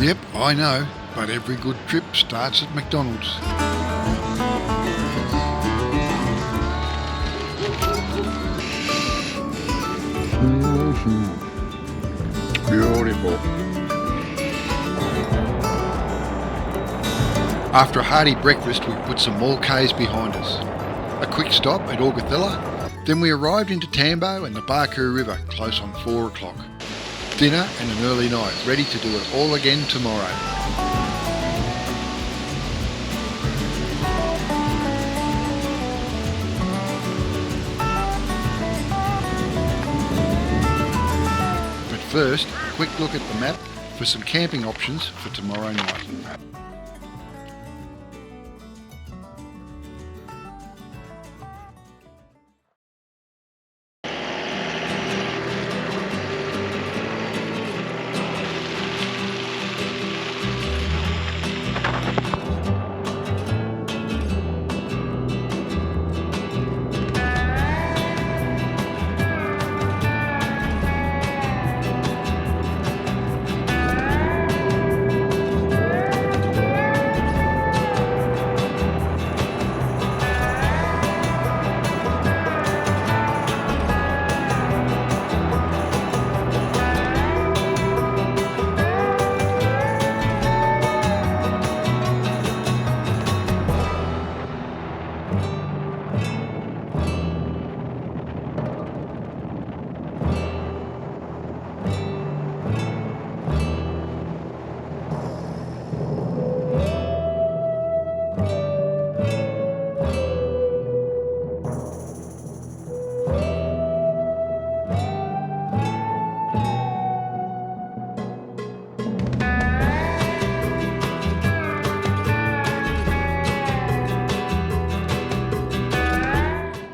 Yep, I know, but every good trip starts at McDonald's. Beautiful. After a hearty breakfast, we put some more Ks behind us. A quick stop at Augathilla, then we arrived into Tambo and the Barcoo River close on 4 o'clock. Dinner and an early night, ready to do it all again tomorrow. But first, a quick look at the map for some camping options for tomorrow night.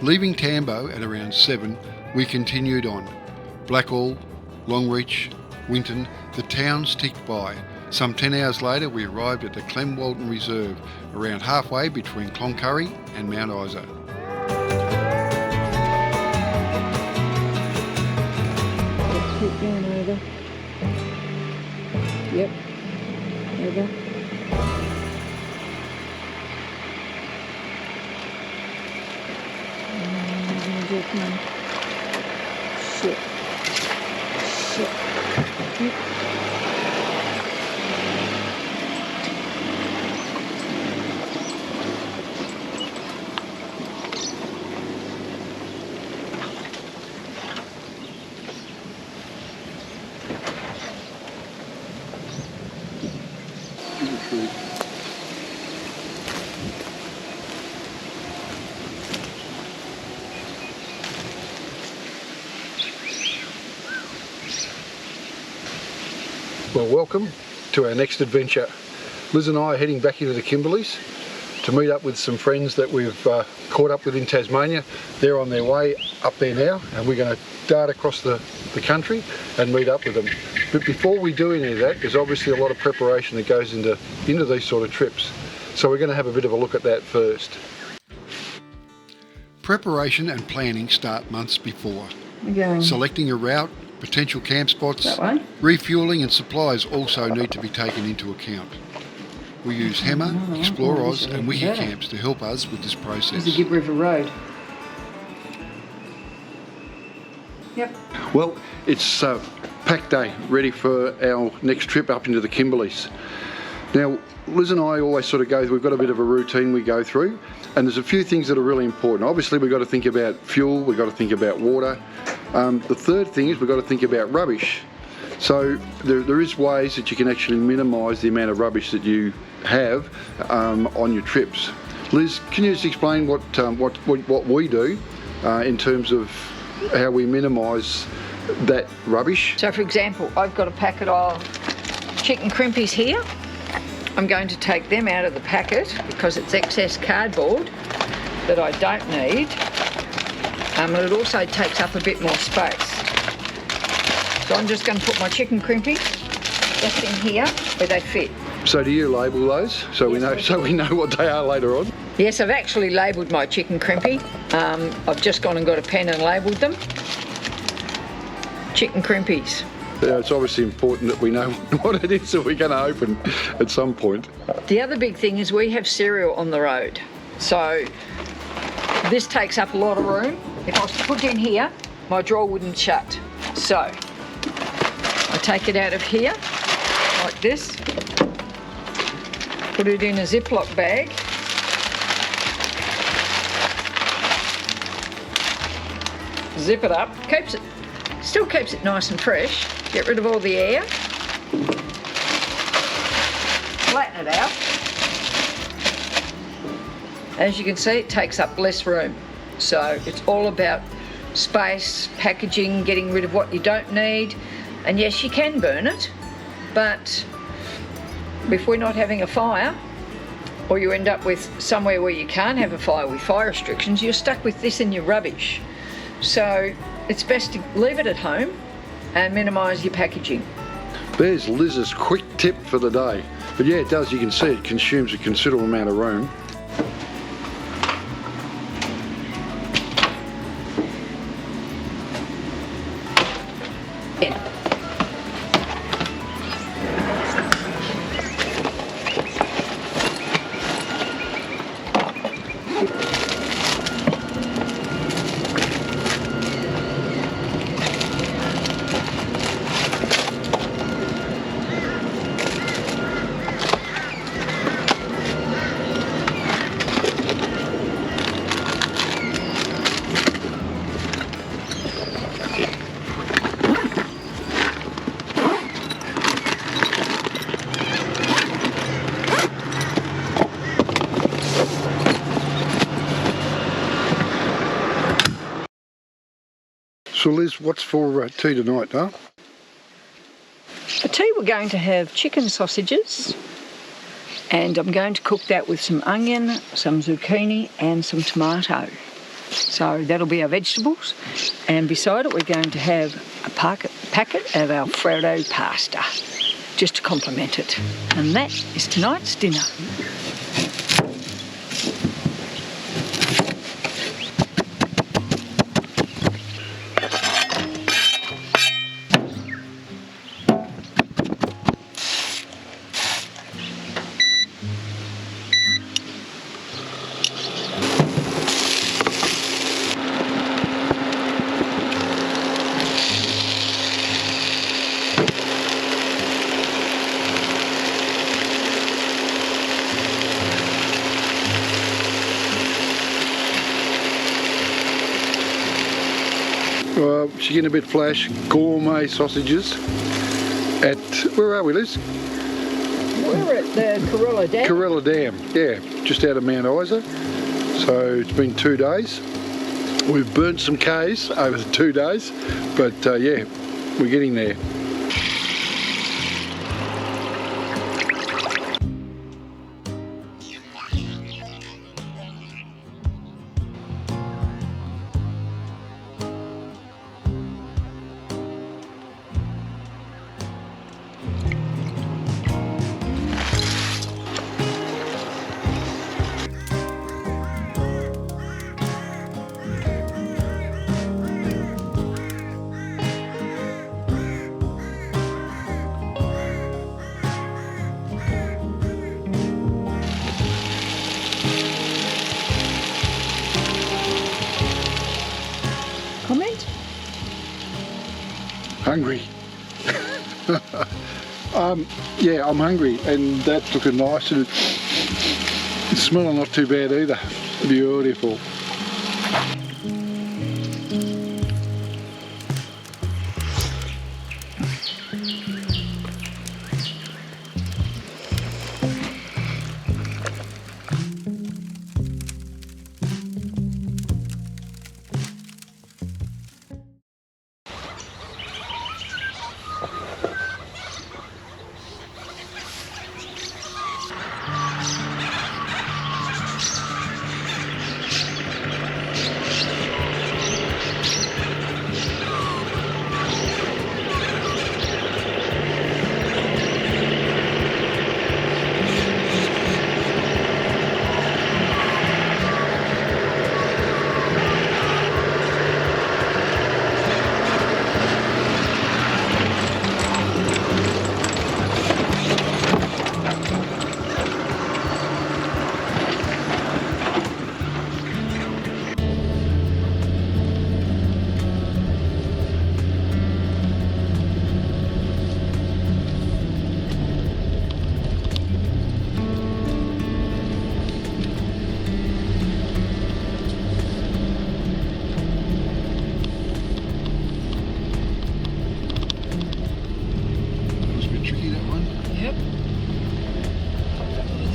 Leaving Tambo at around 7, we continued on. Blackall, Longreach, Winton, the towns ticked by. Some 10 hours later we arrived at the Clemwalton Reserve, around halfway between Cloncurry and Mt Isa. Let's keep going over. Yep, over. Shit. Yep. Well, welcome to our next adventure. Liz and I are heading back into the Kimberleys to meet up with some friends that we've caught up with in Tasmania. They're on their way up there now, and we're going to dart across the country and meet up with them. But before we do any of that, there's obviously a lot of preparation that goes into these sort of trips. So we're going to have a bit of a look at that first. Preparation and planning start months before. Selecting a route, potential camp spots, refuelling and supplies also need to be taken into account. We use Hammer, Explore Oz and Wiki Camps to help us with this process. It's the Gibb River Road. Yep. Well, it's pack day, ready for our next trip up into the Kimberleys. Now, Liz and I always sort of we've got a bit of a routine we go through, and there's a few things that are really important. Obviously, we've got to think about fuel, we've got to think about water. The third thing is we've got to think about rubbish. So there is ways that you can actually minimise the amount of rubbish that you have on your trips. Liz, can you just explain what we do in terms of how we minimise that rubbish? So for example, I've got a packet of chicken crimpies here. I'm going to take them out of the packet because it's excess cardboard that I don't need. And it also takes up a bit more space. So I'm just going to put my chicken crimpies just in here where they fit. So do you label those so we know what they are later on? Yes, I've actually labelled my chicken crimpy. I've just gone and got a pen and labelled them. Chicken crimpies. It's obviously important that we know what it is that we're going to open at some point. The other big thing is we have cereal on the road. So this takes up a lot of room. If I was to put it in here, my drawer wouldn't shut. So I take it out of here like this, put it in a Ziploc bag, zip it up, still keeps it nice and fresh, get rid of all the air, flatten it out. As you can see, it takes up less room. So it's all about space, packaging, getting rid of what you don't need. And yes, you can burn it, but if we're not having a fire, or you end up with somewhere where you can't have a fire with fire restrictions, you're stuck with this in your rubbish. So it's best to leave it at home and minimise your packaging. There's Liz's quick tip for the day. But yeah, it does, you can see it consumes a considerable amount of room. So Liz, what's for tea tonight, huh? For tea we're going to have chicken sausages, and I'm going to cook that with some onion, some zucchini and some tomato. So that'll be our vegetables, and beside it we're going to have a packet of Alfredo pasta, just to complement it. And that is tonight's dinner. She's getting a bit flash, gourmet sausages at, where are we, Liz? We're at the Corella Dam. Corella Dam, yeah, just out of Mt Isa. So it's been 2 days. We've burnt some Ks over the 2 days, but yeah, we're getting there. Comment? Hungry. Yeah, I'm hungry, and that's looking nice, and it's smelling not too bad either. Beautiful.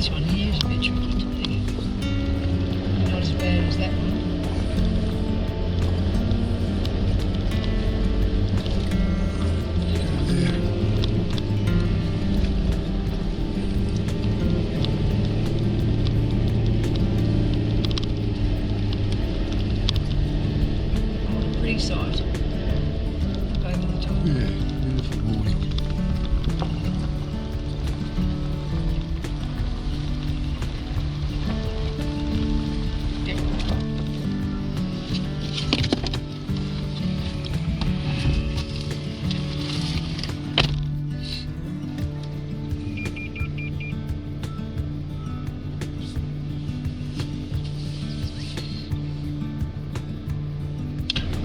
This one here is a bit tricky too. Not as bad as that one. Pretty sight. Over the top. Yeah, beautiful morning.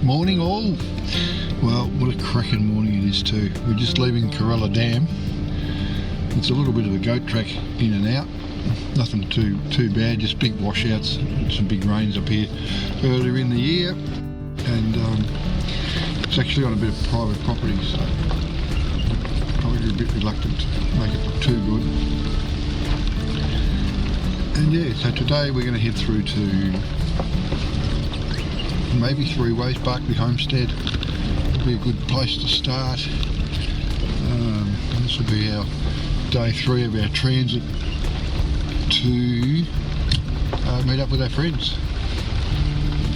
Morning all. Well, what a cracking morning it is too. We're just leaving Corella Dam. It's a little bit of a goat track in and out. Nothing too bad, just big washouts, some big rains up here earlier in the year. And it's actually on a bit of private property, so probably a bit reluctant to make it look too good. And yeah, so today we're going to head through to maybe Three Ways, Barkley Homestead. It'll be a good place to start. This will be our day 3 of our transit to meet up with our friends.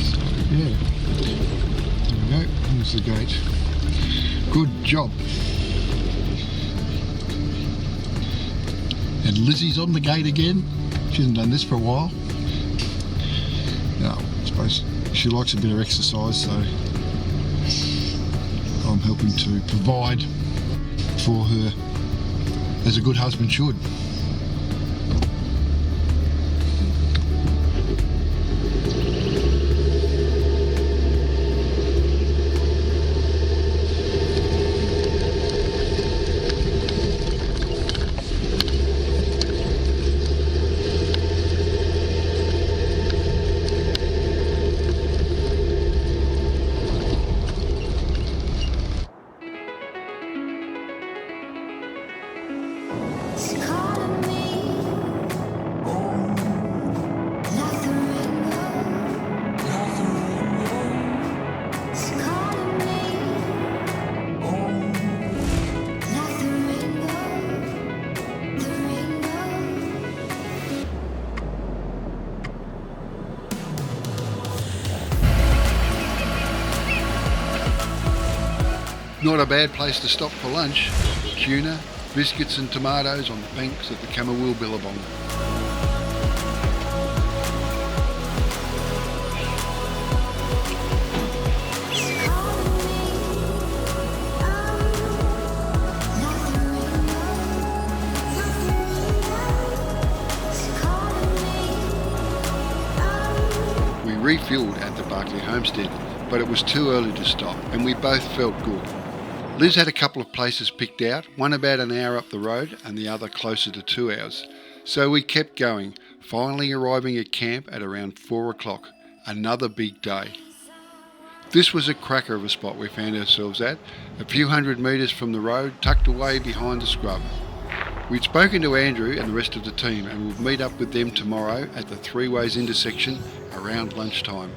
So yeah, there we go, there's the gate. Good job. And Lizzie's on the gate again. She hasn't done this for a while. No, I suppose she likes a bit of exercise, so I'm helping to provide for her as a good husband should. Not a bad place to stop for lunch. Tuna, biscuits and tomatoes on the banks of the Camberwell Billabong. We refuelled at the Barkley Homestead, but it was too early to stop and we both felt good. Liz had a couple of places picked out, one about an hour up the road and the other closer to 2 hours. So we kept going, finally arriving at camp at around 4 o'clock. Another big day. This was a cracker of a spot we found ourselves at, a few hundred metres from the road, tucked away behind the scrub. We'd spoken to Andrew and the rest of the team and we'll meet up with them tomorrow at the Three Ways intersection around lunchtime.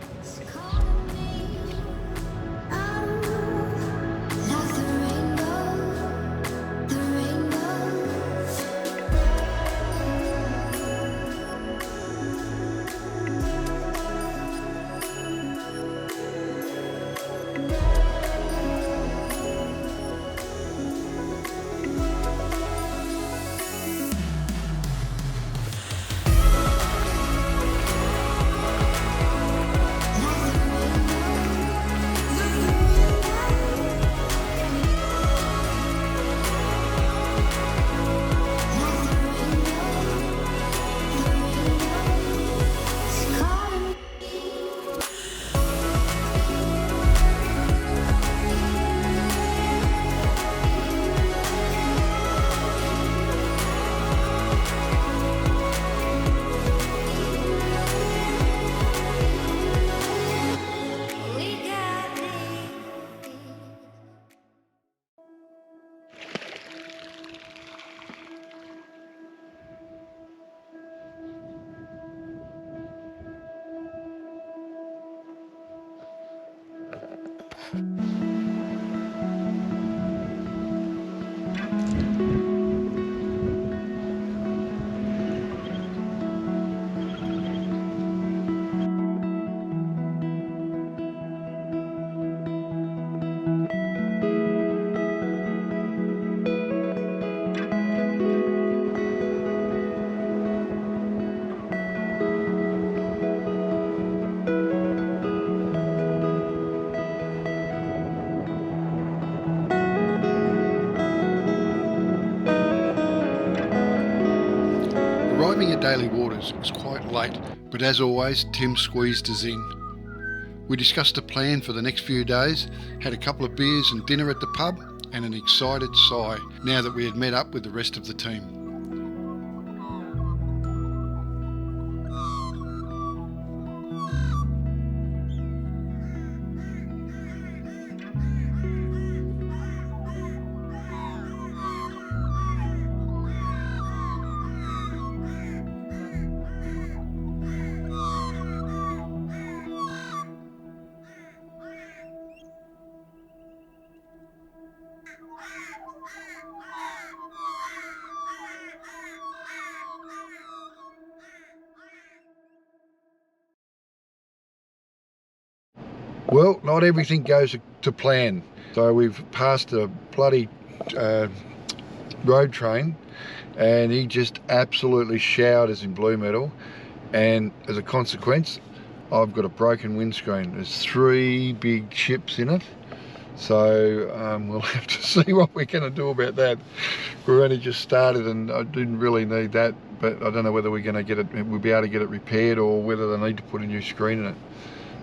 Arriving at Daly Waters was quite late, but as always, Tim squeezed us in. We discussed a plan for the next few days, had a couple of beers and dinner at the pub, and an excited sigh now that we had met up with the rest of the team. Well, not everything goes to plan. So we've passed a bloody road train and he just absolutely showered us in blue metal, and as a consequence I've got a broken windscreen. There's 3 big chips in it, so we'll have to see what we're going to do about that. We've only just started and I didn't really need that, but I don't know whether we're going to get it, we'll be able to get it repaired, or whether they need to put a new screen in it.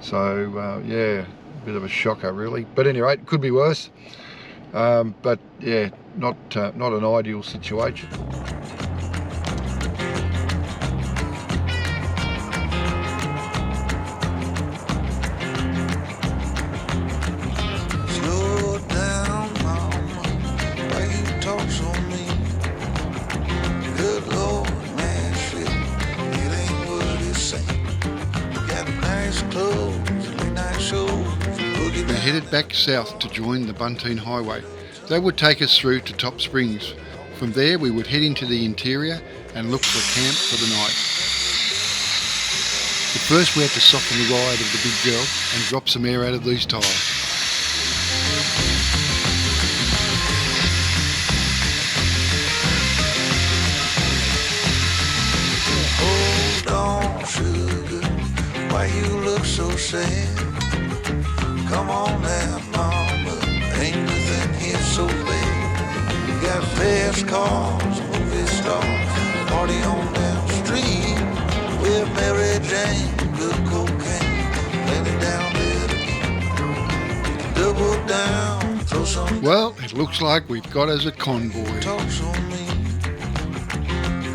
So yeah, a bit of a shocker really, but anyway, it could be worse. But yeah, not an ideal situation. Slow down, mama, why you talk so mean? Good Lord, man, shit, it ain't what it seems. Got nice clothes, and nice shows. We headed back south to join the Bunteen Highway. That would take us through to Top Springs. From there we would head into the interior and look for a camp for the night. But first we had to soften the ride of the big girl and drop some air out of these tyres. Hold on, sugar, why you look so sad? Come on now, mama, ain't nothing here so bad. You got fast cars, movie stars, party on down the street with Mary Jane, good cocaine, lay it down there again. Double down, throw some. Well, it looks like we've got us a convoy. Talk so mean.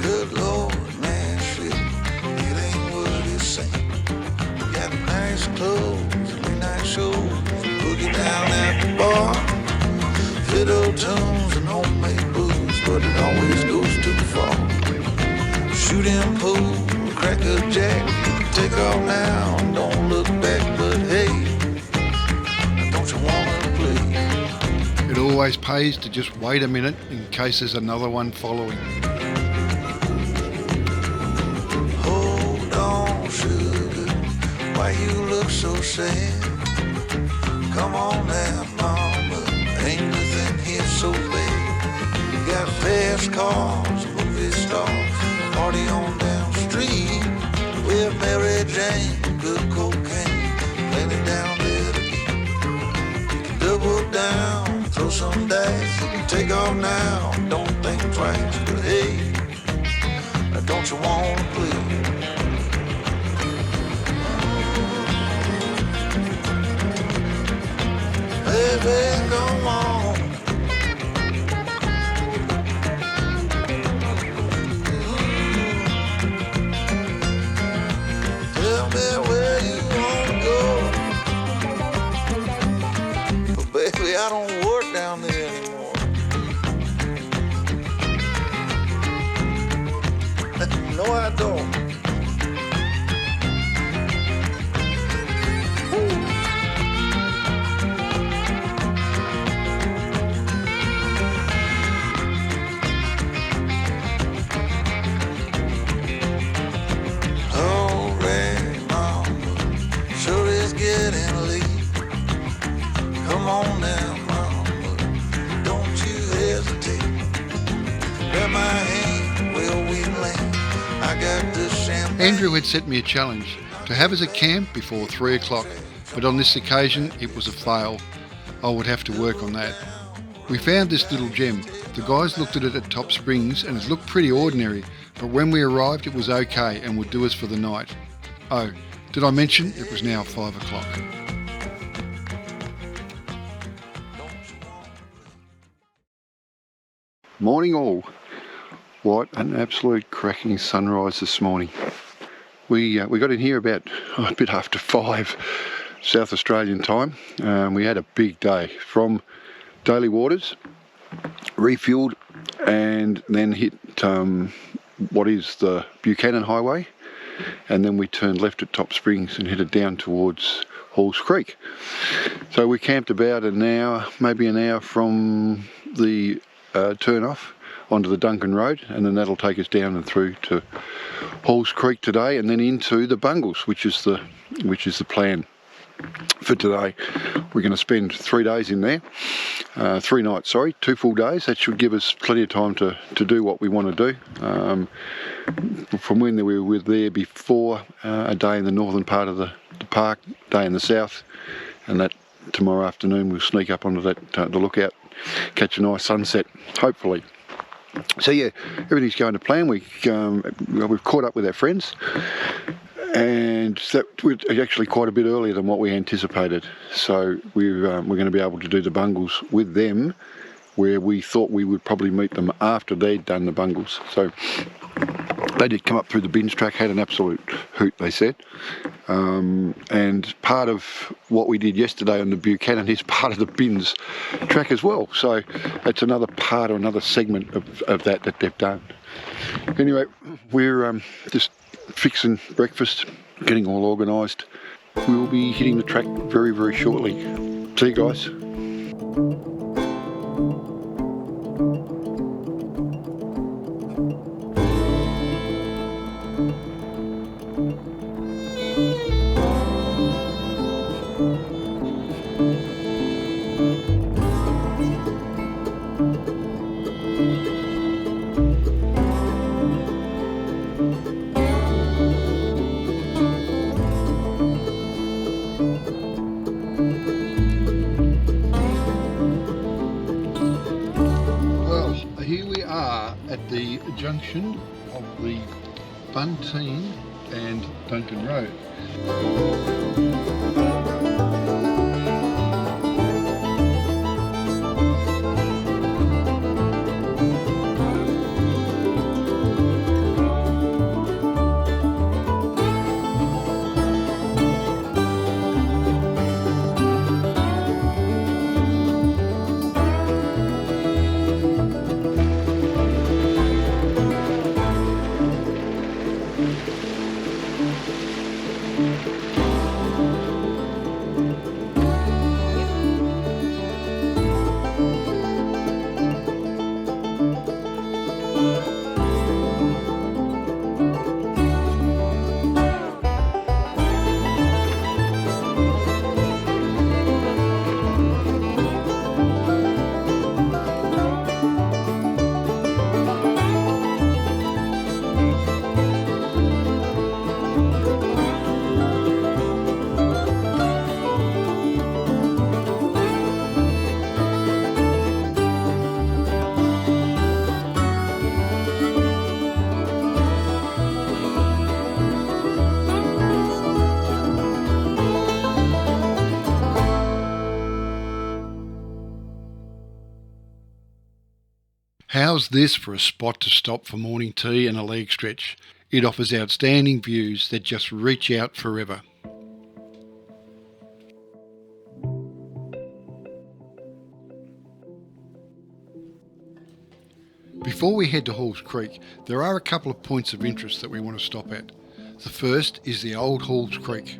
Good Lord, man, shit, it ain't what it seems. Got nice clothes and nice shows, boogie down at the bar, fiddle tunes and homemade booze, but it always goes too far. Shooting pool, crack a jack, take off now, don't look back, but hey, don't you wanna play? It always pays to just wait a minute in case there's another one following. Hold on, sugar, why you look so sad? Come on now, mama, ain't nothing here so bad. You got fast cars, movie stars, party on down the street with Mary Jane, good cocaine, lay it down there again. You can double down, throw some dice, you can take off now, don't think twice, but hey, don't you wanna play? Baby, come on. Tell me where you wanna go. But baby, I don't work down there anymore. No, I don't. Andrew had set me a challenge to have us at camp before 3 o'clock, but on this occasion it was a fail. I would have to work on that. We found this little gem. The guys looked at it at Top Springs and it looked pretty ordinary, but when we arrived it was okay and would do us for the night. Oh, did I mention it was now 5 o'clock? Morning all. What an absolute cracking sunrise this morning. We got in here about a bit after 5 South Australian time. We had a big day from Daly Waters, refueled and then hit what is the Buchanan Highway, and then we turned left at Top Springs and headed down towards Halls Creek. So we camped about an hour, maybe an hour from the turn off onto the Duncan Road, and then that'll take us down and through to Halls Creek today, and then into the Bungles, which is the plan for today. We're going to spend 3 days in there, 3 nights, sorry, 2 full days. That should give us plenty of time to do what we want to do. From when we were there before, a day in the northern part of the park, a day in the south, and that tomorrow afternoon we'll sneak up onto that the lookout, catch a nice sunset, hopefully. So yeah, everything's going to plan. We've caught up with our friends, and that we're actually quite a bit earlier than what we anticipated. So we're going to be able to do the Bungles with them, where we thought we would probably meet them after they'd done the Bungles. So they did come up through the bins track, had an absolute hoot, they said. And part of what we did yesterday on the Buchanan is part of the bins track as well. So it's another part or another segment of that they've done. Anyway, we're just fixing breakfast, getting all organised. We will be hitting the track very, very shortly. See you guys. At the junction of the Bunteen and Duncan Road. How's this for a spot to stop for morning tea and a leg stretch? It offers outstanding views that just reach out forever. Before we head to Halls Creek, there are a couple of points of interest that we want to stop at. The first is the old Halls Creek.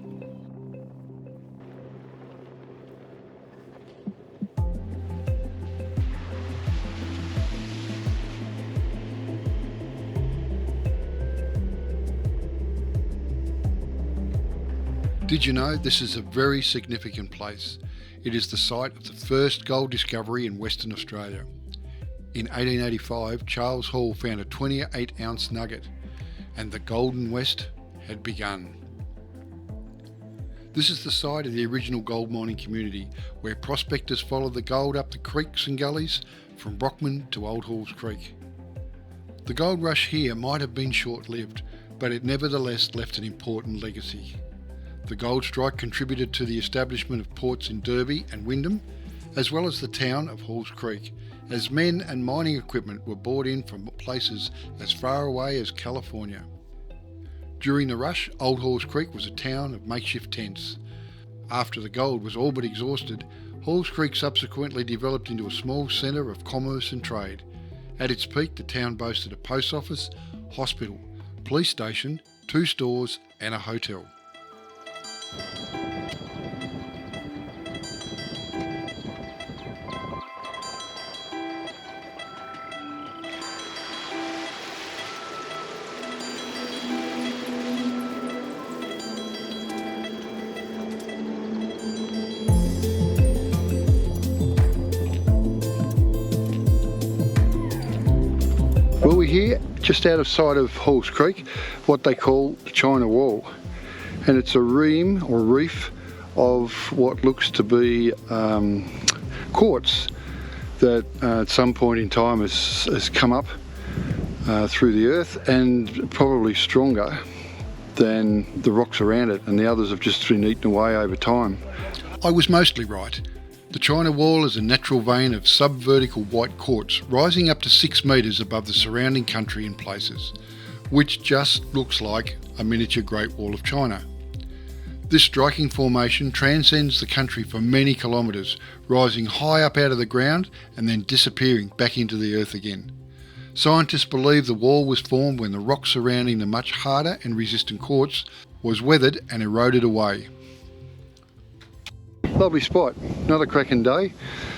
Did you know this is a very significant place? It is the site of the first gold discovery in Western Australia. In 1885, Charles Hall found a 28-ounce nugget, and the Golden West had begun. This is the site of the original gold mining community, where prospectors followed the gold up the creeks and gullies from Brockman to Old Halls Creek. The gold rush here might have been short-lived, but it nevertheless left an important legacy. The gold strike contributed to the establishment of ports in Derby and Wyndham, as well as the town of Halls Creek, as men and mining equipment were brought in from places as far away as California. During the rush, Old Halls Creek was a town of makeshift tents. After the gold was all but exhausted, Halls Creek subsequently developed into a small centre of commerce and trade. At its peak, the town boasted a post office, hospital, police station, 2 stores and a hotel. Well, we're here just out of sight of Halls Creek, what they call the China Wall, and it's a ream or reef of what looks to be quartz that at some point in time has come up through the earth, and probably stronger than the rocks around it, and the others have just been eaten away over time. I was mostly right. The China Wall is a natural vein of subvertical white quartz rising up to 6 metres above the surrounding country in places, which just looks like a miniature Great Wall of China. This striking formation transcends the country for many kilometres, rising high up out of the ground and then disappearing back into the earth again. Scientists believe the wall was formed when the rock surrounding the much harder and resistant quartz was weathered and eroded away. Lovely spot, another cracking day,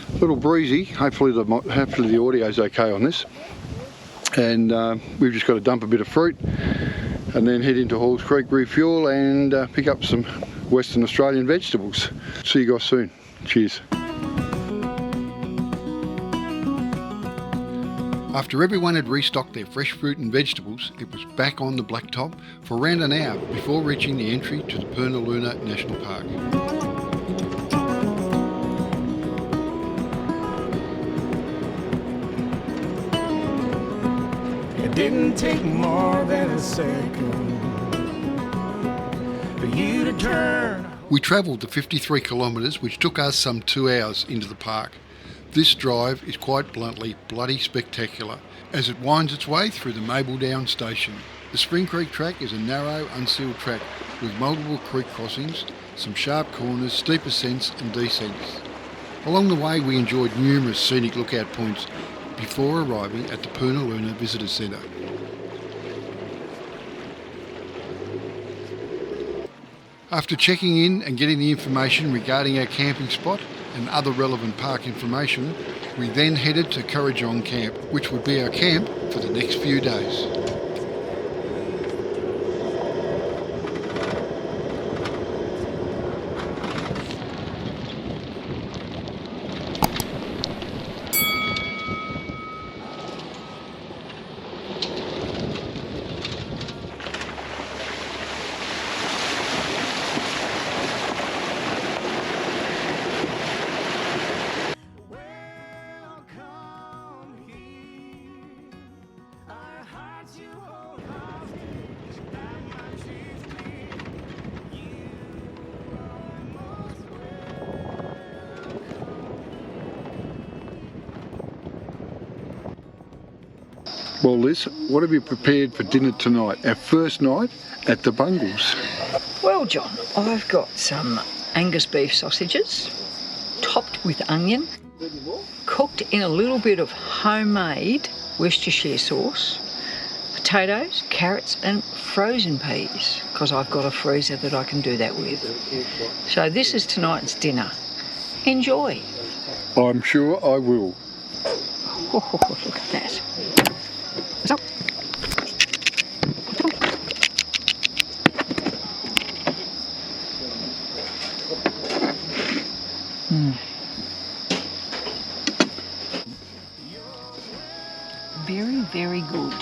a little breezy, hopefully the audio's okay on this, and we've just got to dump a bit of fruit and then head into Halls Creek, refuel and pick up some Western Australian vegetables. See you guys soon, cheers. After everyone had restocked their fresh fruit and vegetables, it was back on the blacktop for around an hour before reaching the entry to the Purnululu National Park. Didn't take more than a second for you to turn. We travelled the 53 kilometres, which took us some 2 hours into the park. This drive is quite bluntly bloody spectacular as it winds its way through the Mabledown station. The Spring Creek track is a narrow, unsealed track with multiple creek crossings, some sharp corners, steep ascents and descents. Along the way we enjoyed numerous scenic lookout points before arriving at the Purnululu Visitor Centre. After checking in and getting the information regarding our camping spot and other relevant park information, we then headed to Currajong Camp, which would be our camp for the next few days. Well, Liz, what have you prepared for dinner tonight? Our first night at the Bungles. Well, John, I've got some Angus beef sausages, topped with onion, cooked in a little bit of homemade Worcestershire sauce, potatoes, carrots and frozen peas, because I've got a freezer that I can do that with. So this is tonight's dinner. Enjoy. I'm sure I will. Oh, look at that. Very, very good.